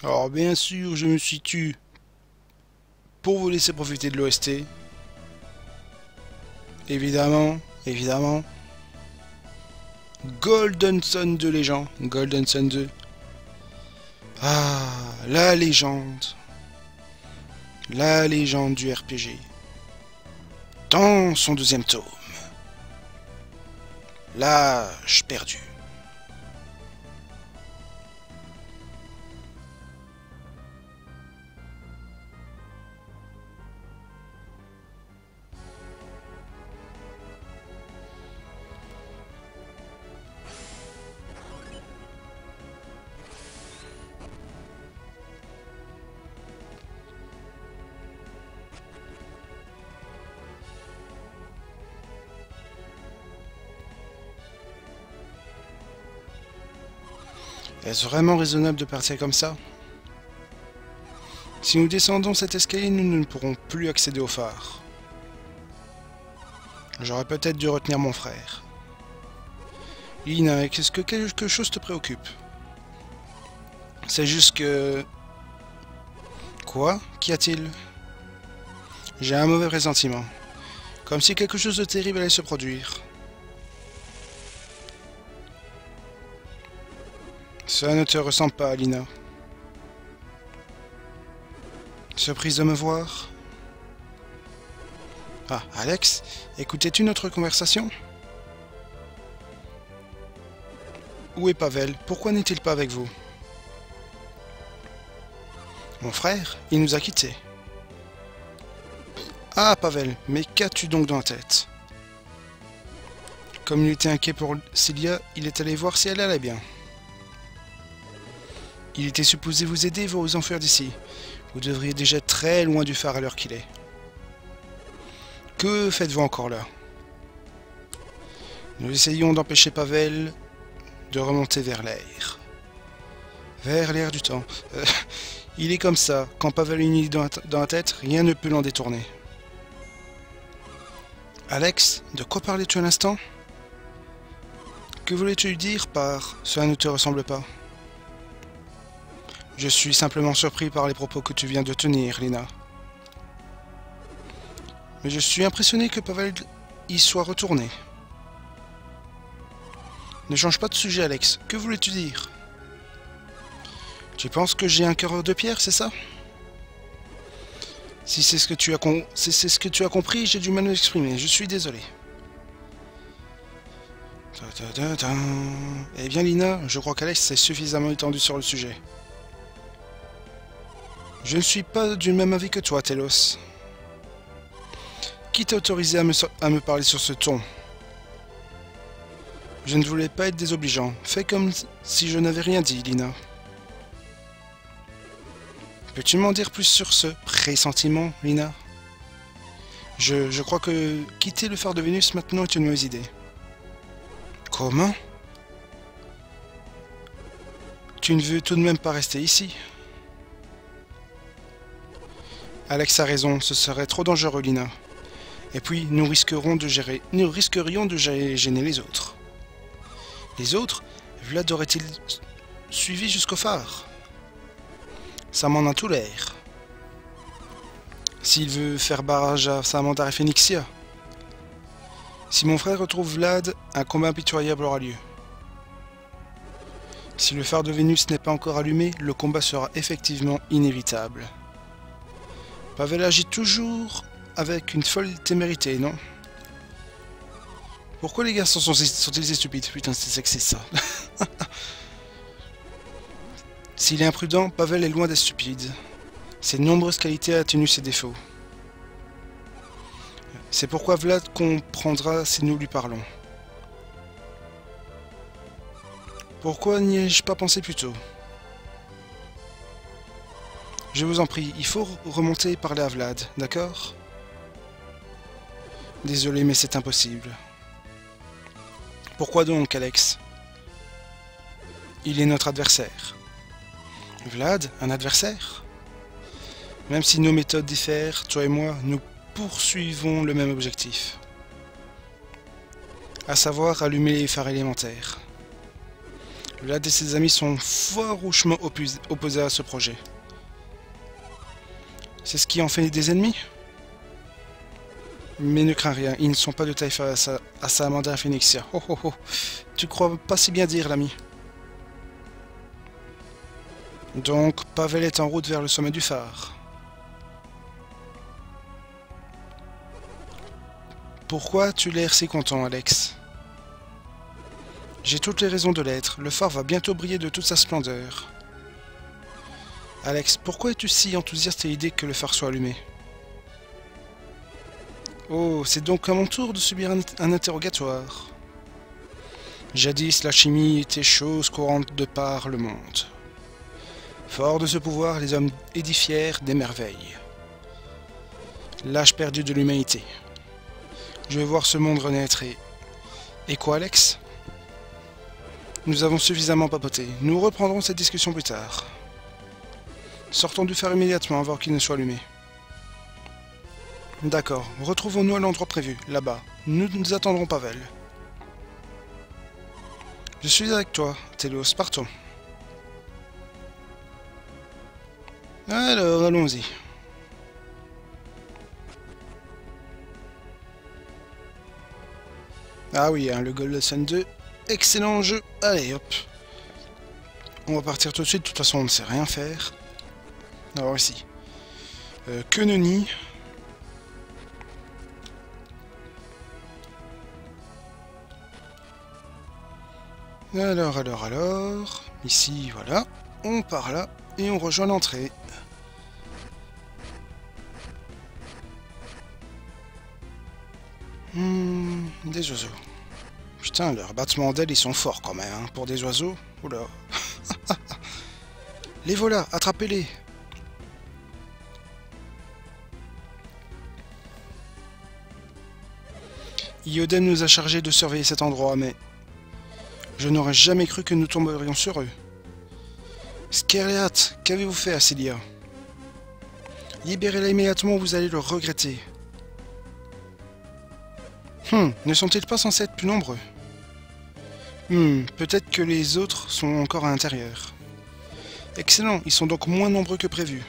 Alors bien sûr, je me suis tu pour vous laisser profiter de l'OST. Évidemment, évidemment. Golden Sun 2 les gens. Golden Sun 2. Ah, la légende. La légende du RPG. Dans son deuxième tome. L'âge perdu. Est-ce vraiment raisonnable de partir comme ça? Si nous descendons cet escalier, nous ne pourrons plus accéder au phare. J'aurais peut-être dû retenir mon frère. Lina, est-ce que quelque chose te préoccupe? C'est juste que... Quoi? Qu'y a-t-il? J'ai un mauvais pressentiment. Comme si quelque chose de terrible allait se produire. Cela ne te ressemble pas, Lina. Surprise de me voir? Ah, Alex, écoutais-tu notre conversation? Où est Pavel? Pourquoi n'est-il pas avec vous? Mon frère, il nous a quittés. Ah, Pavel, mais qu'as-tu donc dans la tête? Comme il était inquiet pour Cilia, il est allé voir si elle allait bien. Il était supposé vous aider, vous enfuir d'ici. Vous devriez déjà être très loin du phare à l'heure qu'il est. Que faites-vous encore là? Nous essayons d'empêcher Pavel de remonter vers l'air. Vers l'air du temps. Il est comme ça. Quand Pavel a une idée dans la tête, rien ne peut l'en détourner. Alex, de quoi parlais-tu à l'instant? Que voulais-tu dire par « cela ne te ressemble pas » ? Je suis simplement surpris par les propos que tu viens de tenir, Lina. Mais je suis impressionné que Pavel y soit retourné. Ne change pas de sujet, Alex. Que voulais-tu dire? Tu penses que j'ai un cœur de pierre, c'est ça? Si c'est ce que tu as compris, j'ai du mal à m'exprimer. Je suis désolé. Eh bien, Lina, je crois qu'Alex s'est suffisamment étendu sur le sujet. Je ne suis pas du même avis que toi, Telos. Qui t'a autorisé à me parler sur ce ton? Je ne voulais pas être désobligeant. Fais comme si je n'avais rien dit, Lina. Peux-tu m'en dire plus sur ce pressentiment, Lina? Je crois que quitter le phare de Vénus maintenant est une mauvaise idée. Comment? Tu ne veux tout de même pas rester ici? Alex a raison, ce serait trop dangereux, Lina. Et puis, nous risquerions de gêner les autres. Les autres? Vlad aurait-il suivi jusqu'au phare? Ça m'en a tout l'air. S'il veut faire barrage à Samantha et Phoenixia. Si mon frère retrouve Vlad, un combat impitoyable aura lieu. Si le phare de Vénus n'est pas encore allumé, le combat sera effectivement inévitable. Pavel agit toujours avec une folle témérité, non? Pourquoi les garçons sont-ils si stupides? Putain, c'est sexiste ça. S'il est imprudent, Pavel est loin d'être stupide. Ses nombreuses qualités atténuent ses défauts. C'est pourquoi Vlad comprendra si nous lui parlons. Pourquoi n'y ai-je pas pensé plus tôt? Je vous en prie, il faut remonter et parler à Vlad, d'accord? Désolé, mais c'est impossible. Pourquoi donc, Alex? Il est notre adversaire. Vlad, un adversaire? Même si nos méthodes diffèrent, toi et moi, nous poursuivons le même objectif. À savoir allumer les phares élémentaires. Vlad et ses amis sont farouchement opposés à ce projet. C'est ce qui en fait des ennemis? Mais ne crains rien, ils ne sont pas de taille face à Salamander Phoenixia. Oh oh oh, tu crois pas si bien dire, l'ami. Donc, Pavel est en route vers le sommet du phare. Pourquoi as-tu l'air si content, Alex? J'ai toutes les raisons de l'être. Le phare va bientôt briller de toute sa splendeur. Alex, pourquoi es-tu si enthousiaste à l'idée que le phare soit allumé? Oh, c'est donc à mon tour de subir un interrogatoire. Jadis, la chimie était chose courante de par le monde. Forts de ce pouvoir, les hommes édifièrent des merveilles. L'âge perdu de l'humanité. Je vais voir ce monde renaître et... Et quoi, Alex? Nous avons suffisamment papoté. Nous reprendrons cette discussion plus tard. Sortons du phare immédiatement avant qu'il ne soit allumé. D'accord. Retrouvons-nous à l'endroit prévu, là-bas. Nous attendrons Pavel. Je suis avec toi, Telos. Partons. Alors, allons-y. Ah oui, hein, le Golden Sun 2. Excellent jeu. Allez, hop. On va partir tout de suite. De toute façon, on ne sait rien faire. Alors ici. Quenoni. Alors. Ici, voilà. On part là et on rejoint l'entrée. Des oiseaux. Putain, leurs battements d'ailes, ils sont forts quand même, hein, pour des oiseaux. Oula. Les voilà, attrapez-les. Ioden nous a chargé de surveiller cet endroit, mais... Je n'aurais jamais cru que nous tomberions sur eux. Skerliat, qu'avez-vous fait à Celia? Libérez-la immédiatement ou vous allez le regretter. Ne sont-ils pas censés être plus nombreux? Peut-être que les autres sont encore à l'intérieur. Excellent, ils sont donc moins nombreux que prévu.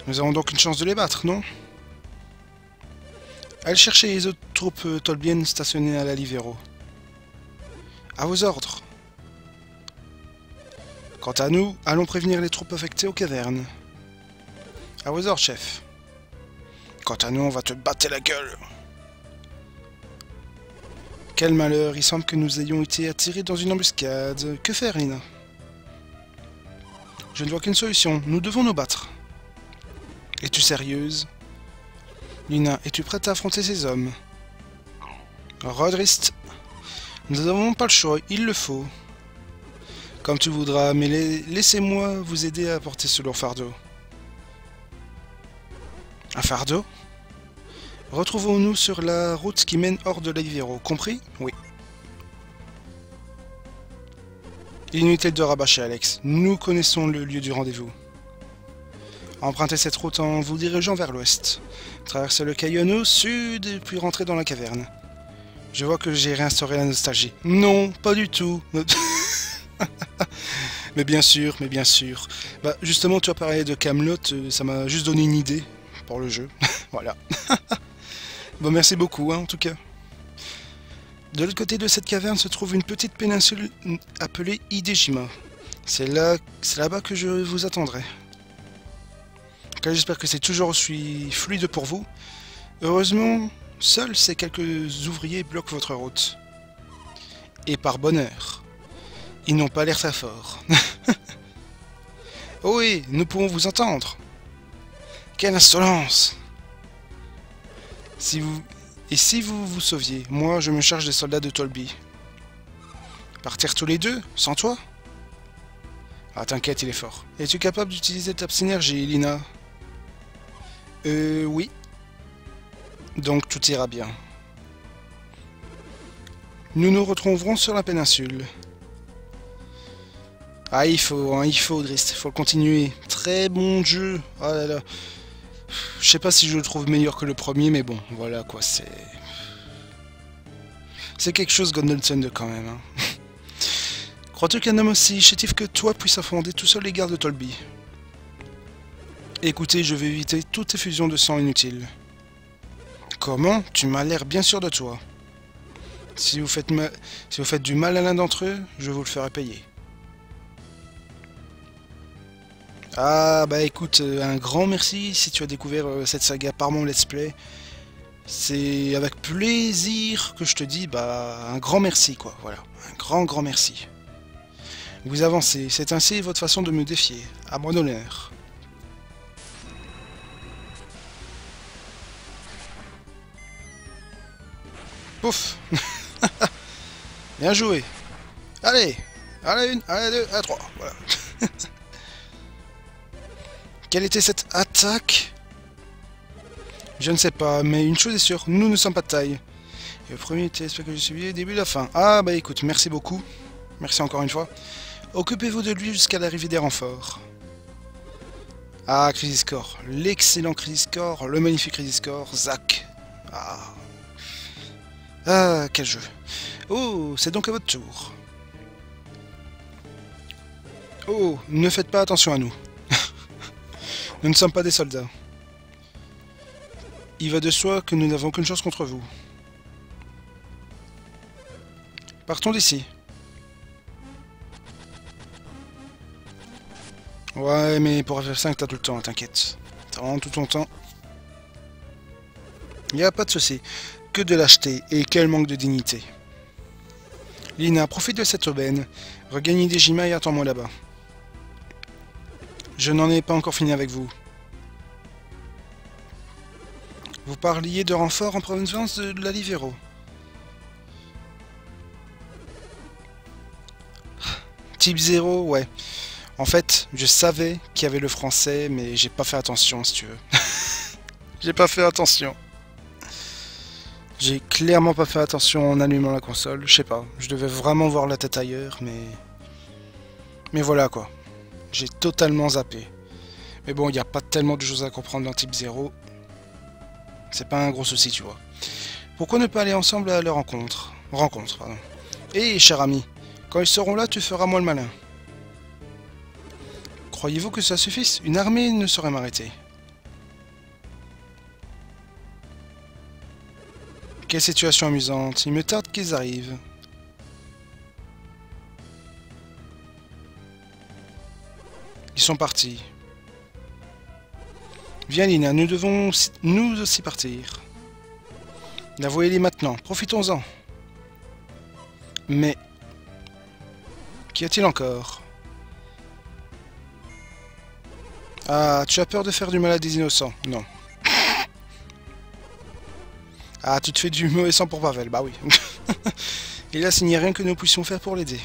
Nous avons donc une chance de les battre, non? Allez chercher les autres troupes tolbiennes stationnées à la Livero. À vos ordres. Quant à nous, allons prévenir les troupes affectées aux cavernes. À vos ordres, chef. Quant à nous, on va te battre la gueule. Quel malheur, il semble que nous ayons été attirés dans une embuscade. Que faire, Lina? Je ne vois qu'une solution, nous devons nous battre. Es-tu sérieuse? Lina, es-tu prête à affronter ces hommes? Rodrist, nous n'avons pas le choix, il le faut. Comme tu voudras, mais laissez-moi vous aider à porter ce lourd fardeau. Un fardeau? Retrouvons-nous sur la route qui mène hors de l'Ivero, compris? Oui. Inutile de rabâcher, Alex. Nous connaissons le lieu du rendez-vous. Empruntez cette route en vous dirigeant vers l'ouest. Traversez le caillon au sud et puis rentrez dans la caverne. Je vois que j'ai réinstauré la nostalgie. Non, pas du tout. mais bien sûr. Bah, justement, tu as parlé de Camelot, ça m'a juste donné une idée pour le jeu. Voilà. Bon, merci beaucoup, hein, en tout cas. De l'autre côté de cette caverne se trouve une petite péninsule appelée Hidejima. C'est là-bas que je vous attendrai. J'espère que c'est toujours aussi fluide pour vous. Heureusement, seuls ces quelques ouvriers bloquent votre route. Et par bonheur. Ils n'ont pas l'air très forts. Oh oui, nous pouvons vous entendre. Quelle insolence! Si vous vous sauviez, moi je me charge des soldats de Tolby. Partir tous les deux, sans toi? Ah t'inquiète, il est fort. Es-tu capable d'utiliser ta synergie, Lina? Oui. Donc tout ira bien. Nous nous retrouverons sur la péninsule. Ah il faut, Drist, il faut le continuer. Très bon jeu. Oh là là. Je sais pas si je le trouve meilleur que le premier, mais bon, voilà quoi, c'est... C'est quelque chose Golden Sun 2 quand même. Hein. Crois-tu qu'un homme aussi chétif que toi puisse affronter tout seul les gardes de Tolby? Écoutez, je vais éviter toute effusion de sang inutile. Comment? Tu m'as l'air bien sûr de toi. Si vous faites du mal à l'un d'entre eux, je vous le ferai payer. Ah bah écoute, un grand merci si tu as découvert cette saga par mon let's play. C'est avec plaisir que je te dis bah un grand merci quoi, voilà, un grand merci. Vous avancez, c'est ainsi votre façon de me défier, à mon honneur. Pouf. Bien joué. Allez, allez une, allez deux, allez trois, voilà. Quelle était cette attaque? Je ne sais pas, mais une chose est sûre, nous ne sommes pas de taille. Et le premier téléspectateur que j'ai suivi, début de la fin. Ah bah écoute, merci beaucoup. Merci encore une fois. Occupez-vous de lui jusqu'à l'arrivée des renforts. Ah, Crisis Core. L'excellent Crisis Core, le magnifique Crisis Core, Zack. Ah. Ah, quel jeu. Oh, c'est donc à votre tour. Oh, ne faites pas attention à nous. Nous ne sommes pas des soldats. Il va de soi que nous n'avons qu'une chose contre vous. Partons d'ici. Ouais, mais pour FF5, t'as tout le temps, t'inquiète. T'as vraiment tout ton temps. Y a pas de souci. Que de lâcheté, et quel manque de dignité. Lina, profite de cette aubaine. Regagne Dejima et attends-moi là-bas. Je n'en ai pas encore fini avec vous. Vous parliez de renfort en provenance de la Livero. Type 0, ouais. En fait, je savais qu'il y avait le français, mais j'ai pas fait attention, si tu veux. J'ai pas fait attention. J'ai clairement pas fait attention en allumant la console. Je sais pas, je devais vraiment voir la tête ailleurs, mais... Mais voilà, quoi. J'ai totalement zappé. Mais bon, il n'y a pas tellement de choses à comprendre dans Type 0. C'est pas un gros souci, tu vois. Pourquoi ne pas aller ensemble à leur rencontre? Pardon. Hé, cher ami, quand ils seront là, tu feras moi le malin. Croyez-vous que ça suffise? Une armée ne saurait m'arrêter. Quelle situation amusante. Il me tarde qu'ils arrivent. Ils sont partis. Viens Lina, nous devons nous aussi partir. La voyez-les maintenant, profitons-en. Mais... Qu'y a-t-il encore? Ah, tu as peur de faire du mal à des innocents? Non. Ah, tu te fais du mauvais sang pour Pavel, bah oui. Hélas, il n'y a rien que nous puissions faire pour l'aider.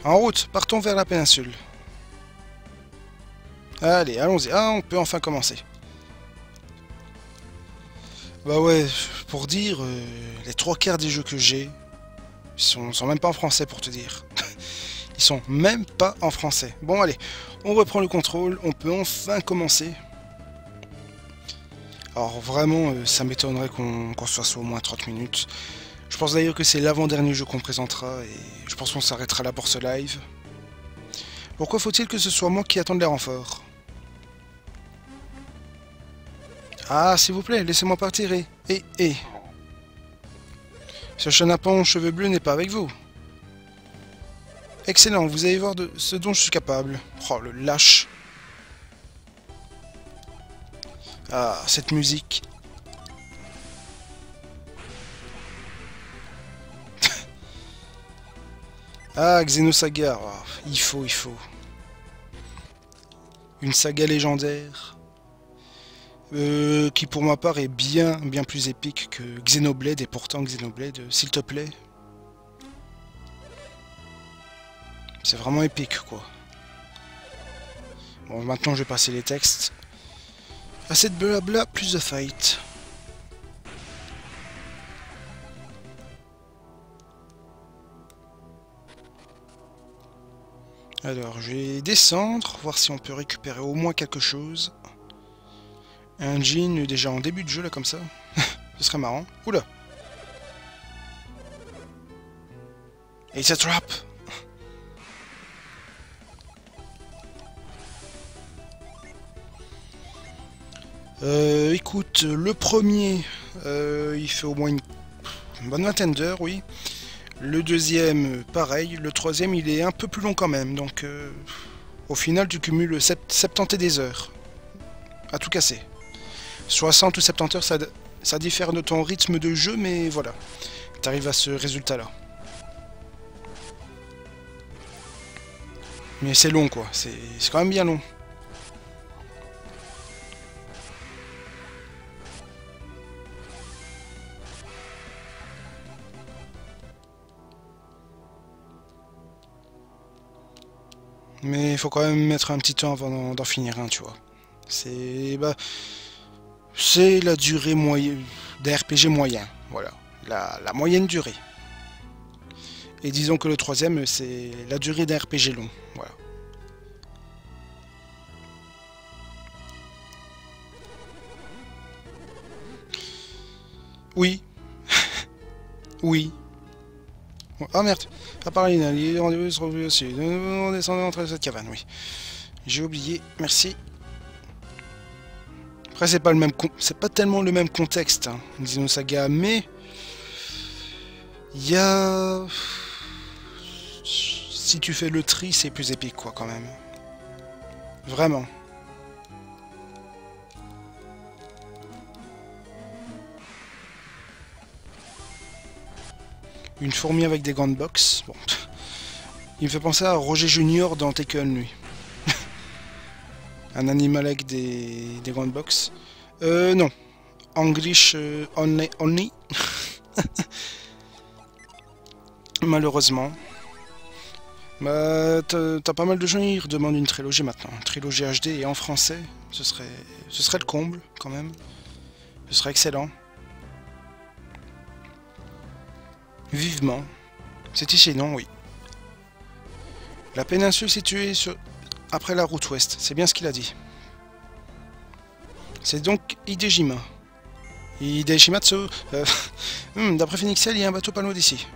En route, partons vers la péninsule. Allez, allons-y. Ah, on peut enfin commencer. Bah ouais, pour dire, les 3/4 des jeux que j'ai, ils sont même pas en français pour te dire. Ils sont même pas en français. Bon allez, on reprend le contrôle, on peut enfin commencer. Alors vraiment, ça m'étonnerait qu'on se fasse au moins 30 minutes. Je pense d'ailleurs que c'est l'avant-dernier jeu qu'on présentera et je pense qu'on s'arrêtera là pour ce live. Pourquoi faut-il que ce soit moi qui attende les renforts? Ah, s'il vous plaît, laissez-moi partir et... Ce chenapan aux cheveux bleus n'est pas avec vous. Excellent, vous allez voir de ce dont je suis capable. Oh, le lâche. Ah, cette musique. Ah, Xenosaga. Oh, il faut. Une saga légendaire. Qui pour ma part est bien plus épique que Xenoblade, et pourtant Xenoblade, s'il te plaît. C'est vraiment épique, quoi. Bon, maintenant je vais passer les textes. Assez de blabla, plus de fight. Alors, je vais descendre, voir si on peut récupérer au moins quelque chose. Un jean déjà en début de jeu, là, comme ça. Ce serait marrant. Oula! It's a trap. Écoute, le premier, il fait au moins une bonne vingtaine d'heures, oui. Le deuxième, pareil. Le troisième, il est un peu plus long quand même. Donc, au final, tu cumules 70 des heures. À tout casser. 60 ou 70 heures, ça diffère de ton rythme de jeu, mais voilà. Tu arrives à ce résultat-là. Mais c'est long, quoi. C'est quand même bien long. Mais il faut quand même mettre un petit temps avant d'en finir un, tu vois. C'est la durée moyenne d'un RPG moyen, voilà. La moyenne durée. Et disons que le troisième, c'est la durée d'un RPG long, voilà. Oui. Oui. Ah merde, à part les rendez-vous se retrouvent aussi. On descend entre cette cabane, oui. J'ai oublié, merci. Après, c'est pas tellement le même contexte, hein, Xenosaga, mais il y a... Si tu fais le tri, c'est plus épique, quoi, quand même. Vraiment. Une fourmi avec des gants de boxe. Bon. Il me fait penser à Roger Junior dans Tekken, lui. Un animal avec des gants de boxe. Non. English only. Malheureusement. Bah, t'as pas mal de gens qui redemandent une trilogie maintenant. Une trilogie HD et en français. Ce serait le comble, quand même. Ce serait excellent. Vivement. C'est ici, non? Oui. La péninsule située après la route ouest. C'est bien ce qu'il a dit. C'est donc Hidejima. Hideshimatsu. D'après Phoenixel, il y a un bateau pas loin d'ici.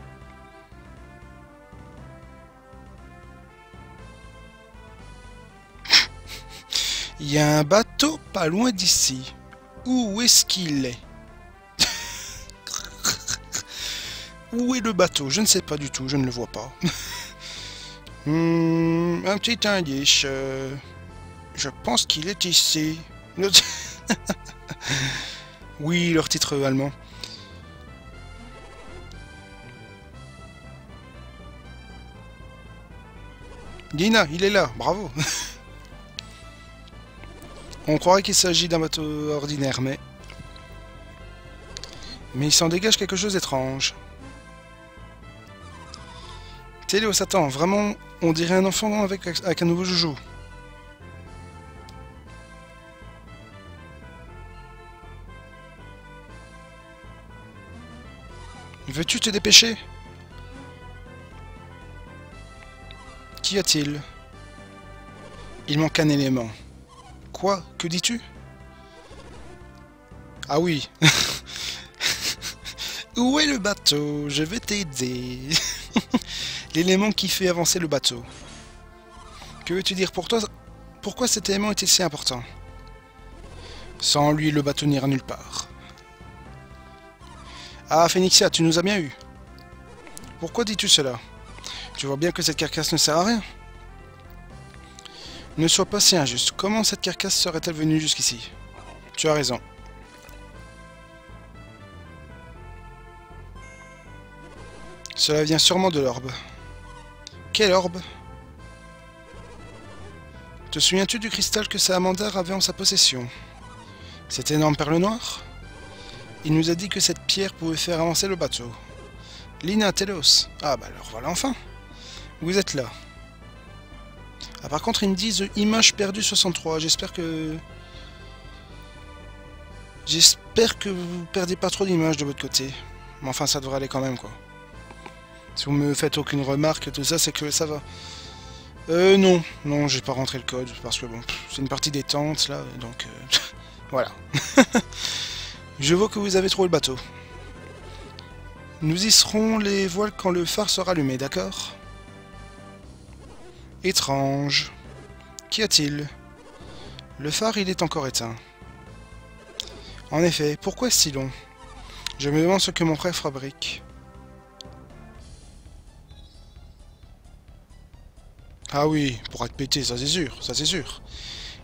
Il y a un bateau pas loin d'ici. Où est-ce qu'il est? Où est le bateau? Je ne sais pas du tout, je ne le vois pas. Un petit indice. Je pense qu'il est ici. Oui, leur titre allemand. Dina, il est là, bravo. On croirait qu'il s'agit d'un bateau ordinaire, mais il s'en dégage quelque chose d'étrange. Téléo Satan, vraiment, on dirait un enfant avec un nouveau joujou. Veux-tu te dépêcher? Qu'y a-t-il? Il manque un élément. Quoi? Que dis-tu? Ah oui. Où est le bateau? Je vais t'aider. L'élément qui fait avancer le bateau. Que veux-tu dire pour toi? Pourquoi cet élément est-il si important? Sans lui, le bateau n'ira nulle part. Ah, Phoenixia, tu nous as bien eu. Pourquoi dis-tu cela? Tu vois bien que cette carcasse ne sert à rien. Ne sois pas si injuste. Comment cette carcasse serait-elle venue jusqu'ici? Tu as raison. Cela vient sûrement de l'orbe. Quelle orbe? Te souviens-tu du cristal que Salamandre avait en sa possession? Cette énorme perle noire? Il nous a dit que cette pierre pouvait faire avancer le bateau. Lina, Telos. Ah bah alors voilà enfin. Vous êtes là. Ah par contre ils me disent image perdue 63. J'espère que vous perdez pas trop d'images de votre côté. Mais enfin ça devrait aller quand même quoi. Si vous me faites aucune remarque, tout ça, c'est que ça va. Non, j'ai pas rentré le code, parce que bon, c'est une partie détente, là, donc... voilà. Je vois que vous avez trouvé le bateau. Nous hisserons les voiles quand le phare sera allumé, d'accord? Étrange. Qu'y a-t-il? Le phare, il est encore éteint. En effet, pourquoi si long? Je me demande ce que mon frère fabrique. Ah oui, pour être pété, ça c'est sûr, ça c'est sûr.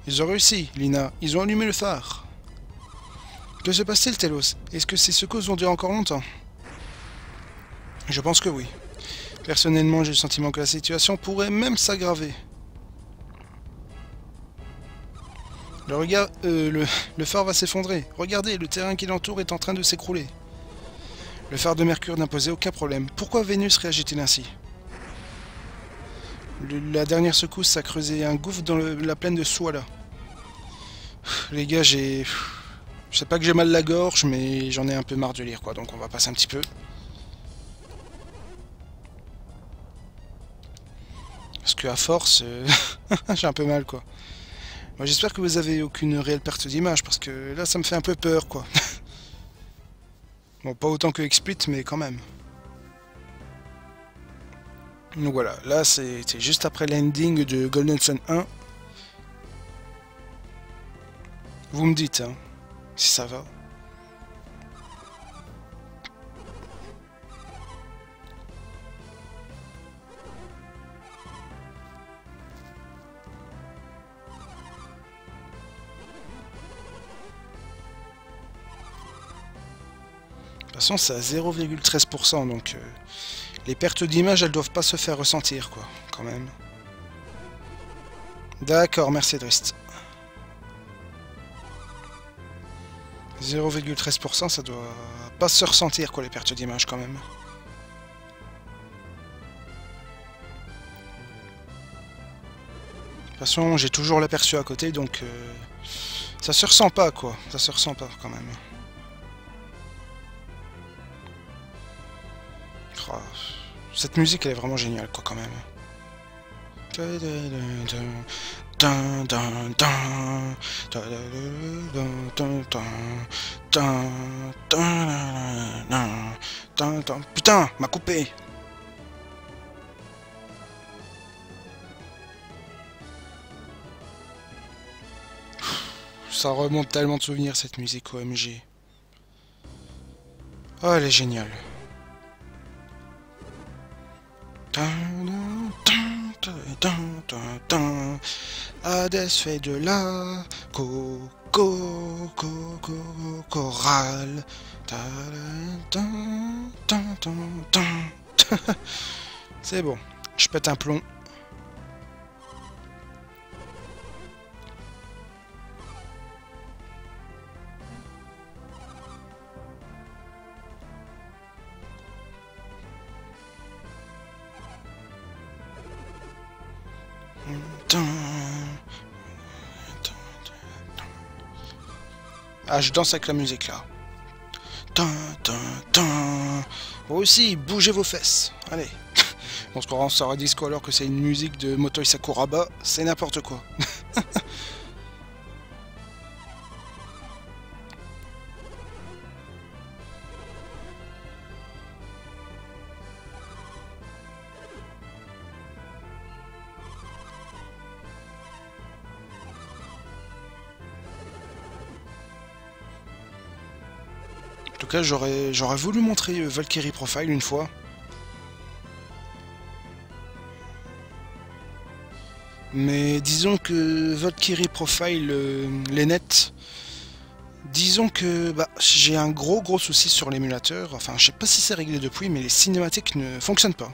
Ils ont réussi, Lina, ils ont allumé le phare. Que se passe-t-il, Telos? Est-ce que ces secousses vont durer encore longtemps? Je pense que oui. Personnellement, j'ai le sentiment que la situation pourrait même s'aggraver. Le phare va s'effondrer. Regardez, le terrain qui l'entoure est en train de s'écrouler. Le phare de Mercure n'a posé aucun problème. Pourquoi Vénus réagit-il ainsi? La dernière secousse a creusé un gouffre dans la plaine de Suala. Les gars, je sais pas que j'ai mal la gorge, mais j'en ai un peu marre de lire, quoi. Donc on va passer un petit peu. Parce que à force, j'ai un peu mal, quoi. Moi, j'espère que vous avez aucune réelle perte d'image, parce que là, ça me fait un peu peur, quoi. Bon, pas autant que Explit, mais quand même. Donc voilà, là, c'est juste après l'ending de Golden Sun 1. Vous me dites, hein, si ça va. De toute façon, c'est à 0,13%, donc les pertes d'image, elles doivent pas se faire ressentir, quoi, quand même. D'accord, merci Drist. 0,13%, ça doit pas se ressentir, quoi, les pertes d'image, quand même. De toute façon, j'ai toujours l'aperçu à côté, donc ça se ressent pas, quoi. Ça se ressent pas, quand même. Oh, cette musique, elle est vraiment géniale, quoi, quand même. Putain, m'a coupé. Ça remonte tellement de souvenirs, cette musique OMG. Oh, elle est géniale. Hades fait de la chorale. C'est bon, je pète un plomb. Ah, je danse avec la musique là. Vous aussi, bougez vos fesses. Allez. On se croira en disco alors que c'est une musique de Motoi Sakuraba. C'est n'importe quoi. En tout cas, j'aurais voulu montrer Valkyrie Profile une fois. Mais disons que Valkyrie Profile, les nets, disons que j'ai un gros souci sur l'émulateur. Enfin, je sais pas si c'est réglé depuis, mais les cinématiques ne fonctionnent pas.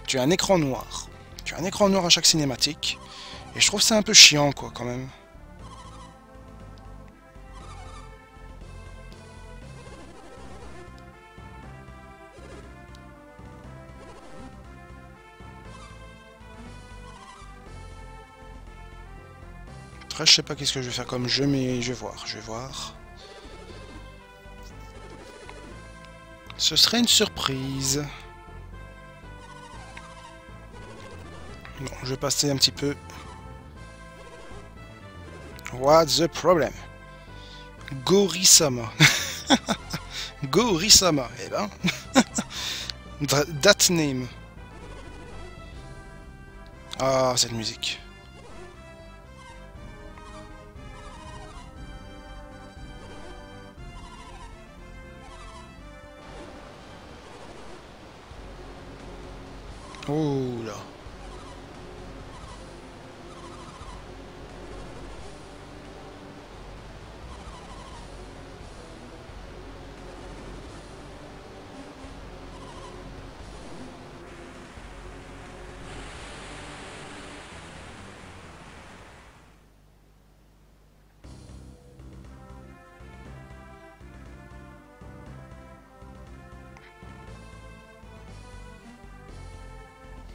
Tu as un écran noir. Tu as un écran noir à chaque cinématique. Et je trouve ça un peu chiant, quoi, quand même. Après, je sais pas qu'est-ce que je vais faire comme jeu, mais je vais voir. Ce serait une surprise. Bon, je vais passer un petit peu. What's the problem? Gorisama. Gorisama, eh ben. That name. Ah, cette musique. Oh là.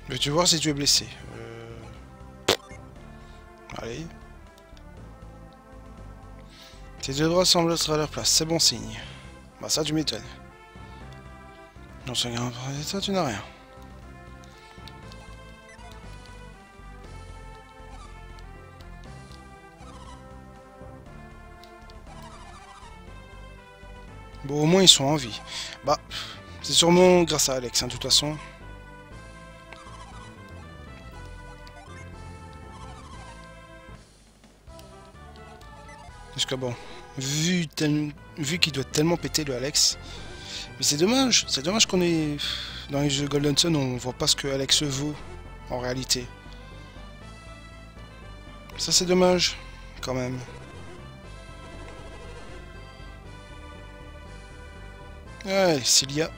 Veux-tu voir si tu es blessé? Allez. Tes deux doigts semblent être à leur place, c'est bon signe. Bah ça tu m'étonnes. Non, c'est un ça tu n'as rien. Bon, au moins ils sont en vie. Bah, c'est sûrement grâce à Alex, hein, de toute façon. Parce que bon, vu qu'il doit tellement péter le Alex, mais c'est dommage qu'on est dans les jeux Golden Sun, on voit pas ce que Alex vaut en réalité. Ça c'est dommage, quand même. Ouais, Cilia.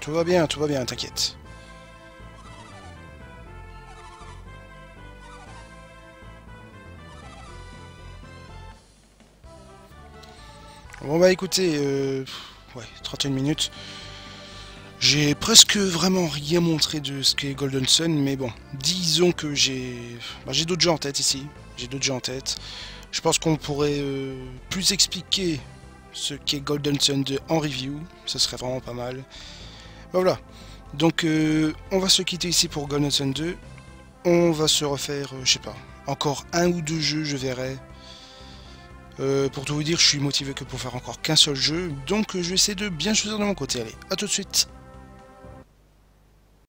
Tout va bien, t'inquiète. Bon bah écoutez, ouais, 31 minutes. J'ai presque vraiment rien montré de ce qu'est Golden Sun, mais bon, disons que j'ai d'autres jeux en tête ici. J'ai d'autres jeux en tête. Je pense qu'on pourrait plus expliquer ce qu'est Golden Sun 2 en review. Ce serait vraiment pas mal. Ben voilà. Donc on va se quitter ici pour Golden Sun 2. On va se refaire, je sais pas, encore un ou deux jeux, je verrai. Pour tout vous dire, je suis motivé que pour faire encore qu'un seul jeu, donc je vais essayer de bien choisir de mon côté. Allez, à tout de suite.